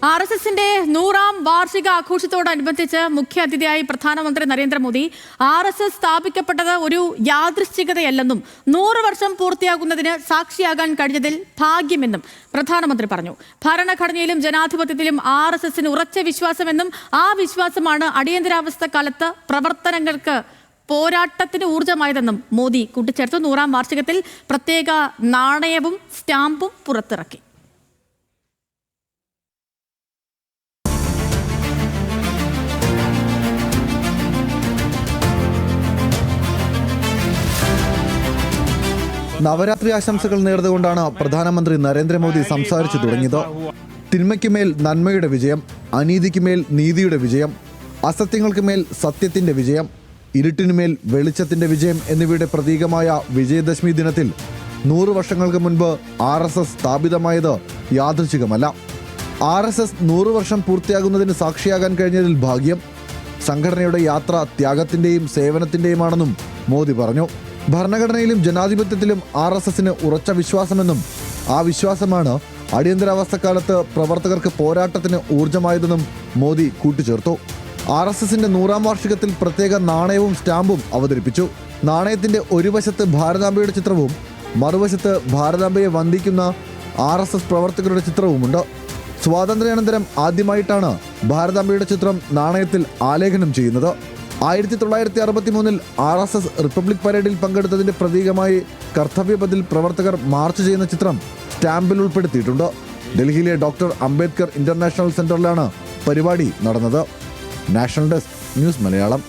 RSSന്റെ 100ാം വാർഷിക ആഘോഷത്തോടനുബന്ധിച്ച് മുഖ്യാതിഥിയായി പ്രധാനമന്ത്രി നരേന്ദ്രമോദി RSS സ്ഥാപിക്കപ്പെട്ടത് ഒരു യാദൃശ്ചികതയല്ലെന്നും 100 വർഷം പൂർത്തിയാകുന്നതിന് സാക്ഷിയാകാൻ കഴിഞ്ഞതിൽ ഭാഗ്യമെന്നും പ്രധാനമന്ത്രി പറഞ്ഞു. ഭരണഘടനയിലും ജനാധിപത്യത്തിലും RSSന് ഉറച്ച വിശ്വാസമെന്നും ആ വിശ്വാസമാണ് അടിയന്തരാവസ്ഥ കാലത്ത് പ്രവർത്തനങ്ങൾക്ക് പോരാട്ടത്തിന് ഊർജ്ജമായതെന്നും മോദി കൂട്ടിച്ചേർത്തു. 100ാം വാർഷികത്തിൽ പ്രത്യേക നാണയവും സ്റ്റാമ്പും പുറത്തിറക്കി. നവരാത്രി ആശംസകൾ നേർന്നുകൊണ്ടാണ് പ്രധാനമന്ത്രി നരേന്ദ്രമോദി സംസാരിച്ചു തുടങ്ങിയത്. തിന്മയ്ക്കുമേൽ നന്മയുടെ വിജയം, അനീതിക്കുമേൽ നീതിയുടെ വിജയം, അസത്യങ്ങൾക്കുമേൽ സത്യത്തിന്റെ വിജയം, ഇരുട്ടിനുമേൽ വെളിച്ചത്തിന്റെ വിജയം എന്നിവയുടെ പ്രതീകമായ വിജയദശമി ദിനത്തിൽ 100 വർഷങ്ങൾക്ക് മുൻപ് RSS സ്ഥാപിതമായത് യാദൃച്ഛികമല്ല. RSS 100 വർഷം പൂർത്തിയാകുന്നതിന് സാക്ഷിയാകാൻ കഴിഞ്ഞതിൽ ഭാഗ്യം. സംഘടനയുടെ യാത്ര ത്യാഗത്തിന്റെയും സേവനത്തിന്റെയുമാണെന്നും മോദി പറഞ്ഞു. ഭരണഘടനയിലും ജനാധിപത്യത്തിലും RSSന് ഉറച്ച വിശ്വാസമെന്നും ആ വിശ്വാസമാണ് അടിയന്തരാവസ്ഥക്കാലത്ത് പ്രവർത്തകർക്ക് പോരാട്ടത്തിന് ഊർജ്ജമായതെന്നും മോദി കൂട്ടിച്ചേർത്തു. RSSന്റെ 100ാം വാർഷികത്തിൽ പ്രത്യേക നാണയവും സ്റ്റാമ്പും അവതരിപ്പിച്ചു. നാണയത്തിന്റെ ഒരു വശത്ത് ഭാരതാംബയുടെ ചിത്രവും മറുവശത്ത് ഭാരതാംബയെ വന്ദിക്കുന്ന RSS പ്രവർത്തകരുടെ ചിത്രവുമുണ്ട്. സ്വാതന്ത്ര്യാനന്തരം ആദ്യമായിട്ടാണ് ഭാരതാംബയുടെ ചിത്രം നാണയത്തിൽ ആലേഖനം ചെയ്യുന്നത്. 1963 RSS റിപ്പബ്ലിക് പരേഡിൽ പങ്കെടുത്തതിന്റെ പ്രതീകമായി കർത്തവ്യപഥിൽ പ്രവർത്തകർ മാർച്ച് ചെയ്യുന്ന ചിത്രം സ്റ്റാമ്പിൽ ഉൾപ്പെടുത്തിയിട്ടുണ്ട്. ഡൽഹിയിലെ ഡോക്ടർ അംബേദ്കർ ഇന്റർനാഷണൽ സെന്ററിലാണ് പരിപാടി നടന്നത്. National desk, news Malayalam.